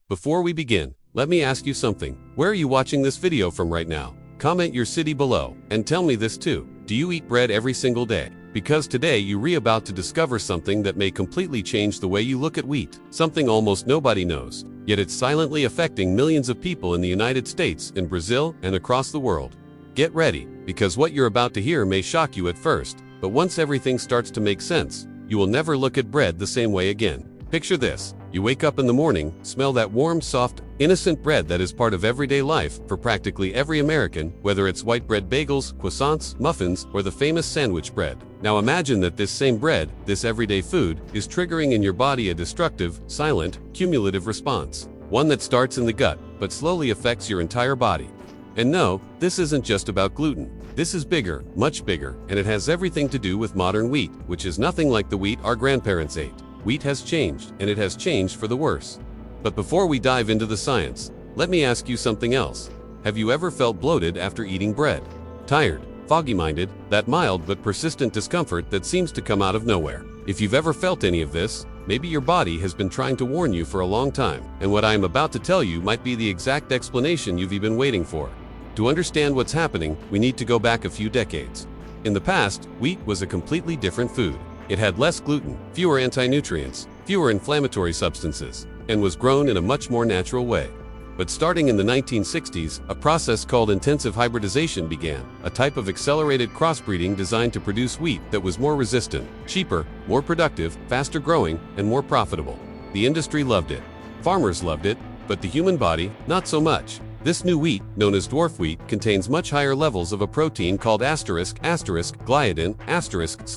Before we begin, let me ask you something. Where are you watching this video from right now? Comment your city below, and tell me this too. Do you eat bread every single day? Because today you're about to discover something that may completely change the way you look at wheat. Something almost nobody knows, yet it's silently affecting millions of people in the United States, in Brazil, and across the world. Get ready, because what you're about to hear may shock you at first, but once everything starts to make sense, you will never look at bread the same way again. Picture this. You wake up in the morning, smell that warm, soft, innocent bread that is part of everyday life for practically every American, whether it's white bread bagels, croissants, muffins, or the famous sandwich bread. Now imagine that this same bread, this everyday food, is triggering in your body a destructive, silent, cumulative response. One that starts in the gut, but slowly affects your entire body. And no, this isn't just about gluten. This is bigger, much bigger, and it has everything to do with modern wheat, which is nothing like the wheat our grandparents ate. Wheat has changed, and it has changed for the worse. But before we dive into the science, let me ask you something else. Have you ever felt bloated after eating bread? Tired, foggy-minded, that mild but persistent discomfort that seems to come out of nowhere. If you've ever felt any of this, maybe your body has been trying to warn you for a long time, and what I am about to tell you might be the exact explanation you've been waiting for. To understand what's happening, we need to go back a few decades. In the past, wheat was a completely different food. It had less gluten, fewer anti-nutrients, fewer inflammatory substances, and was grown in a much more natural way. But starting in the 1960s, a process called intensive hybridization began, a type of accelerated crossbreeding designed to produce wheat that was more resistant, cheaper, more productive, faster growing, and more profitable. The industry loved it. Farmers loved it, but the human body, not so much. This new wheat, known as dwarf wheat, contains much higher levels of a protein called **gluten,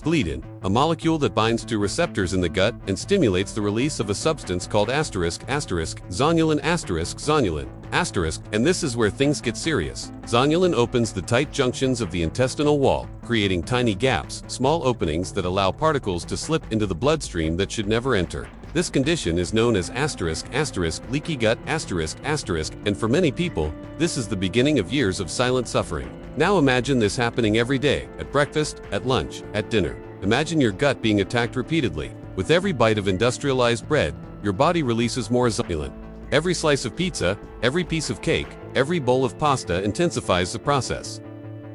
**gluten, a molecule that binds to receptors in the gut and stimulates the release of a substance called zonulin, and this is where things get serious. Zonulin opens the tight junctions of the intestinal wall, creating tiny gaps, small openings that allow particles to slip into the bloodstream that should never enter. This condition is known as leaky gut, and for many people, this is the beginning of years of silent suffering. Now imagine this happening every day, at breakfast, at lunch, at dinner. Imagine your gut being attacked repeatedly. With every bite of industrialized bread, your body releases more zonulin. Every slice of pizza, every piece of cake, every bowl of pasta intensifies the process.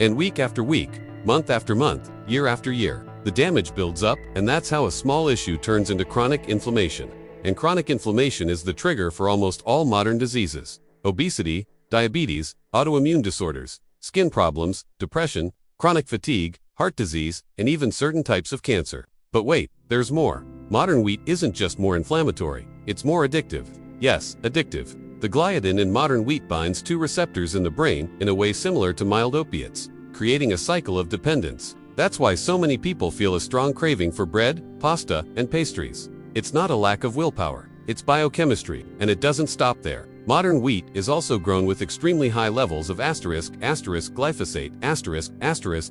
And week after week, month after month, year after year, the damage builds up, and that's how a small issue turns into chronic inflammation. And chronic inflammation is the trigger for almost all modern diseases: obesity, diabetes, autoimmune disorders, skin problems, depression, chronic fatigue, heart disease, and even certain types of cancer. But wait, there's more. Modern wheat isn't just more inflammatory, it's more addictive. Yes, addictive. The gliadin in modern wheat binds two receptors in the brain in a way similar to mild opiates, creating a cycle of dependence. That's why so many people feel a strong craving for bread, pasta, and pastries. It's not a lack of willpower, it's biochemistry, and it doesn't stop there. Modern wheat is also grown with extremely high levels of glyphosate,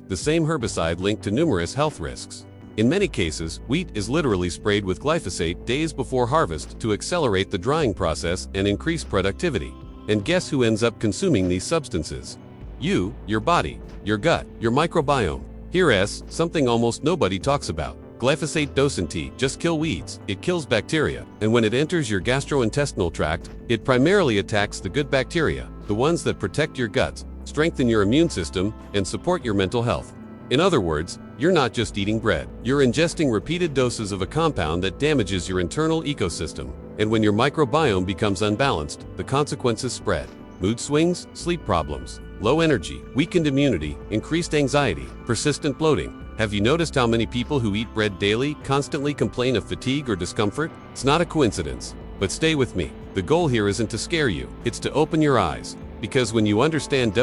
the same herbicide linked to numerous health risks. In many cases, wheat is literally sprayed with glyphosate days before harvest to accelerate the drying process and increase productivity. And guess who ends up consuming these substances? You, your body, your gut, your microbiome. Here's something almost nobody talks about. Glyphosate doesn't just kill weeds, it kills bacteria, and when it enters your gastrointestinal tract, it primarily attacks the good bacteria, the ones that protect your guts, strengthen your immune system, and support your mental health. In other words, you're not just eating bread, you're ingesting repeated doses of a compound that damages your internal ecosystem. And when your microbiome becomes unbalanced, the consequences spread. Mood swings, sleep problems, low energy, weakened immunity, increased anxiety, persistent bloating. Have you noticed how many people who eat bread daily constantly complain of fatigue or discomfort? It's not a coincidence. But stay with me. The goal here isn't to scare you, it's to open your eyes. Because when you understand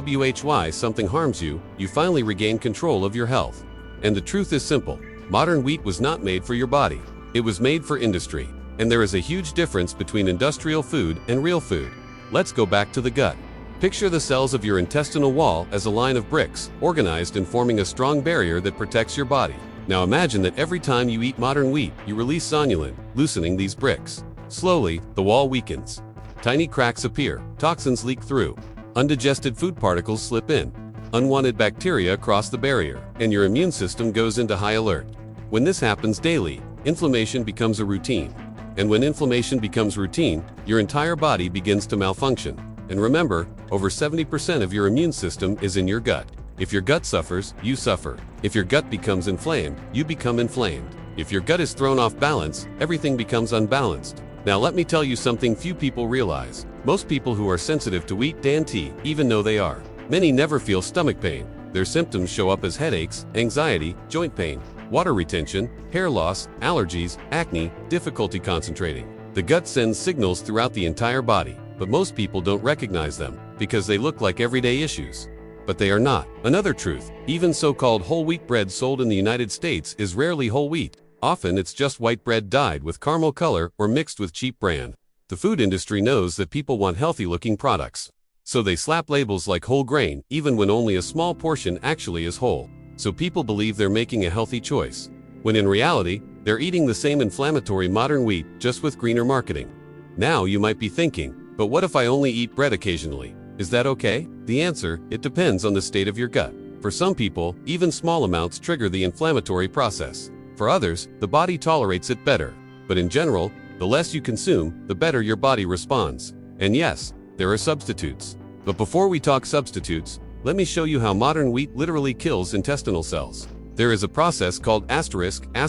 why something harms you, you finally regain control of your health. And the truth is simple. Modern wheat was not made for your body. It was made for industry. And there is a huge difference between industrial food and real food. Let's go back to the gut. Picture the cells of your intestinal wall as a line of bricks, organized and forming a strong barrier that protects your body. Now imagine that every time you eat modern wheat, you release zonulin, loosening these bricks. Slowly, the wall weakens. Tiny cracks appear, toxins leak through, undigested food particles slip in, unwanted bacteria cross the barrier, and your immune system goes into high alert. When this happens daily, inflammation becomes a routine. And when inflammation becomes routine, your entire body begins to malfunction. And remember, over 70% of your immune system is in your gut. If your gut suffers, you suffer. If your gut becomes inflamed, you become inflamed. If your gut is thrown off balance, everything becomes unbalanced. Now let me tell you something few people realize. Most people who are sensitive to wheat dainty, even though they are. Many never feel stomach pain. Their symptoms show up as headaches, anxiety, joint pain, water retention, hair loss, allergies, acne, difficulty concentrating. The gut sends signals throughout the entire body, but most people don't recognize them because they look like everyday issues. But they are not. Another truth, even so-called whole wheat bread sold in the United States is rarely whole wheat. Often it's just white bread dyed with caramel color or mixed with cheap brand. The food industry knows that people want healthy-looking products. So they slap labels like whole grain, even when only a small portion actually is whole. So people believe they're making a healthy choice, when in reality, they're eating the same inflammatory modern wheat, just with greener marketing. Now you might be thinking, but what if I only eat bread occasionally? Is that okay? The answer, it depends on the state of your gut. For some people, even small amounts trigger the inflammatory process. For others, the body tolerates it better. But in general, the less you consume, the better your body responds. And yes, there are substitutes. But before we talk substitutes, let me show you how modern wheat literally kills intestinal cells. There is a process called apoptosis,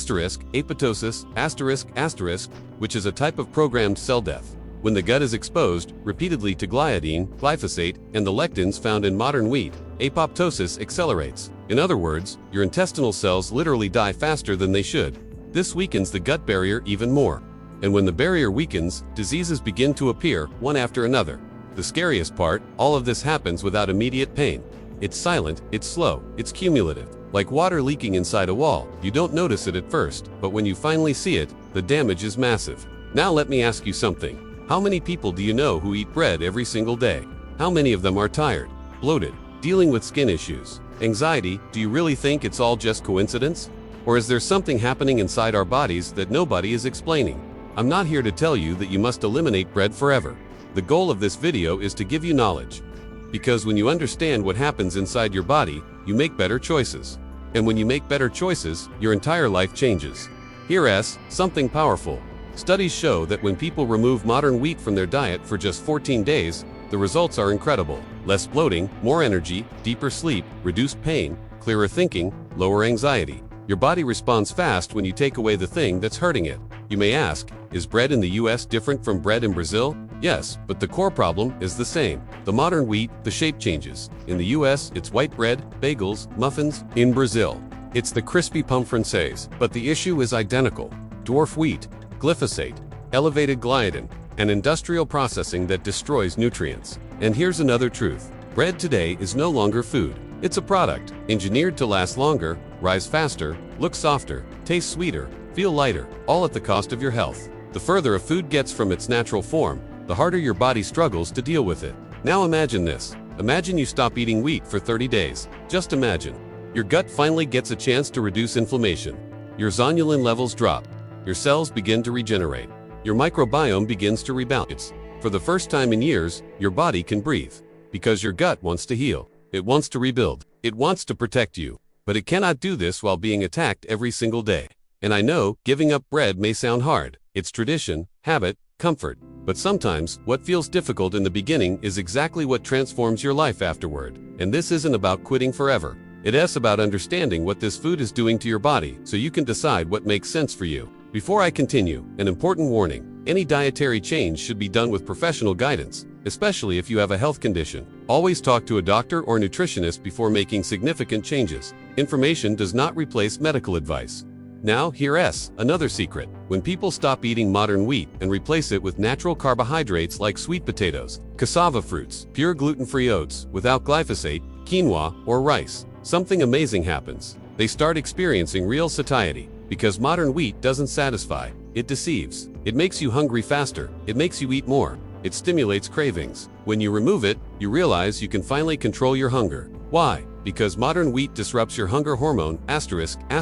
which is a type of programmed cell death. When the gut is exposed repeatedly to gliadin, glyphosate, and the lectins found in modern wheat, apoptosis accelerates. In other words, your intestinal cells literally die faster than they should. This weakens the gut barrier even more. And when the barrier weakens, diseases begin to appear, one after another. The scariest part, all of this happens without immediate pain. It's silent, it's slow, it's cumulative. Like water leaking inside a wall, you don't notice it at first, but when you finally see it, the damage is massive. Now let me ask you something. How many people do you know who eat bread every single day? How many of them are tired, bloated, dealing with skin issues, anxiety? Do you really think it's all just coincidence? Or is there something happening inside our bodies that nobody is explaining? I'm not here to tell you that you must eliminate bread forever. The goal of this video is to give you knowledge. Because when you understand what happens inside your body, you make better choices. And when you make better choices, your entire life changes. Here's something powerful. Studies show that when people remove modern wheat from their diet for just 14 days, the results are incredible. Less bloating, more energy, deeper sleep, reduced pain, clearer thinking, lower anxiety. Your body responds fast when you take away the thing that's hurting it. You may ask, is bread in the US different from bread in Brazil? Yes, but the core problem is the same. The modern wheat, the shape changes. In the US, it's white bread, bagels, muffins. In Brazil, it's the crispy pão francês. But the issue is identical. Dwarf wheat, glyphosate, elevated gliadin, and industrial processing that destroys nutrients. And here's another truth. Bread today is no longer food. It's a product, engineered to last longer, rise faster, look softer, taste sweeter, feel lighter, all at the cost of your health. The further a food gets from its natural form, the harder your body struggles to deal with it. Now imagine this. Imagine you stop eating wheat for 30 days. Just imagine. Your gut finally gets a chance to reduce inflammation. Your zonulin levels drop. Your cells begin to regenerate. Your microbiome begins to rebalance. For the first time in years, your body can breathe. Because your gut wants to heal. It wants to rebuild. It wants to protect you. But it cannot do this while being attacked every single day. And I know, giving up bread may sound hard. It's tradition, habit, comfort. But sometimes, what feels difficult in the beginning is exactly what transforms your life afterward. And this isn't about quitting forever. It's about understanding what this food is doing to your body so you can decide what makes sense for you. Before I continue, an important warning. Any dietary change should be done with professional guidance, especially if you have a health condition. Always talk to a doctor or nutritionist before making significant changes. Information does not replace medical advice. Now, here's another secret. When people stop eating modern wheat and replace it with natural carbohydrates like sweet potatoes, cassava fruits, pure gluten-free oats, without glyphosate, quinoa, or rice, something amazing happens. They start experiencing real satiety. Because modern wheat doesn't satisfy, it deceives. It makes you hungry faster, it makes you eat more, it stimulates cravings. When you remove it, you realize you can finally control your hunger. Why? Because modern wheat disrupts your hunger hormone, ghrelin,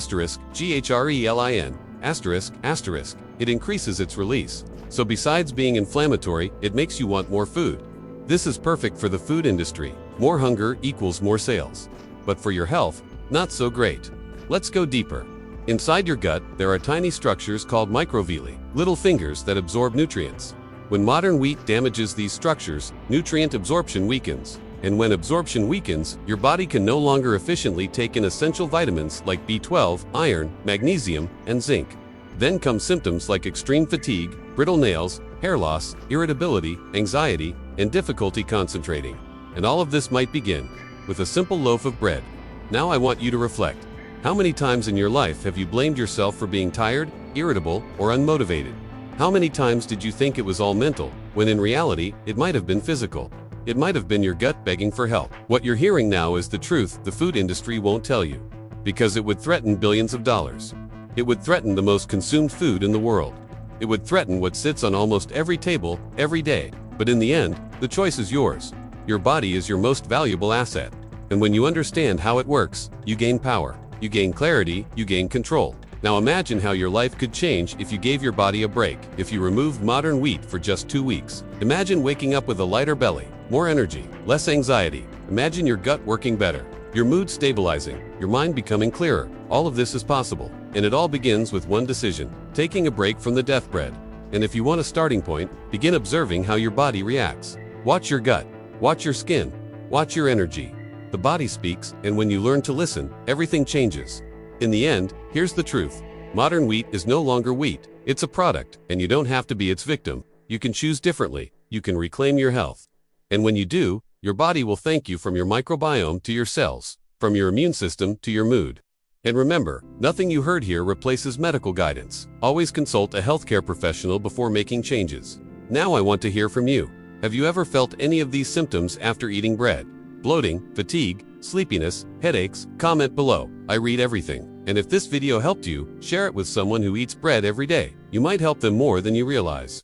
it increases its release. So besides being inflammatory, it makes you want more food. This is perfect for the food industry. More hunger equals more sales. But for your health, not so great. Let's go deeper. Inside your gut, there are tiny structures called microvilli, little fingers that absorb nutrients. When modern wheat damages these structures, nutrient absorption weakens. And when absorption weakens, your body can no longer efficiently take in essential vitamins like B12, iron, magnesium, and zinc. Then come symptoms like extreme fatigue, brittle nails, hair loss, irritability, anxiety, and difficulty concentrating. And all of this might begin with a simple loaf of bread. Now I want you to reflect. How many times in your life have you blamed yourself for being tired, irritable, or unmotivated? How many times did you think it was all mental, when in reality, it might have been physical? It might have been your gut begging for help. What you're hearing now is the truth the food industry won't tell you, because it would threaten billions of dollars. It would threaten the most consumed food in the world. It would threaten what sits on almost every table, every day. But in the end, the choice is yours. Your body is your most valuable asset. And when you understand how it works, you gain power, you gain clarity, you gain control. Now imagine how your life could change if you gave your body a break, if you removed modern wheat for just 2 weeks. Imagine waking up with a lighter belly, more energy, less anxiety. Imagine your gut working better, your mood stabilizing, your mind becoming clearer. All of this is possible, and it all begins with one decision: taking a break from the death bread. And if you want a starting point, begin observing how your body reacts. Watch your gut, watch your skin, watch your energy. The body speaks, and when you learn to listen, everything changes. In the end, here's the truth. Modern wheat is no longer wheat. It's a product, and you don't have to be its victim. You can choose differently. You can reclaim your health. And when you do, your body will thank you, from your microbiome to your cells, from your immune system to your mood. And remember, nothing you heard here replaces medical guidance. Always consult a healthcare professional before making changes. Now I want to hear from you. Have you ever felt any of these symptoms after eating bread? Bloating, fatigue, sleepiness, headaches? Comment below. I read everything. And if this video helped you, share it with someone who eats bread every day. You might help them more than you realize.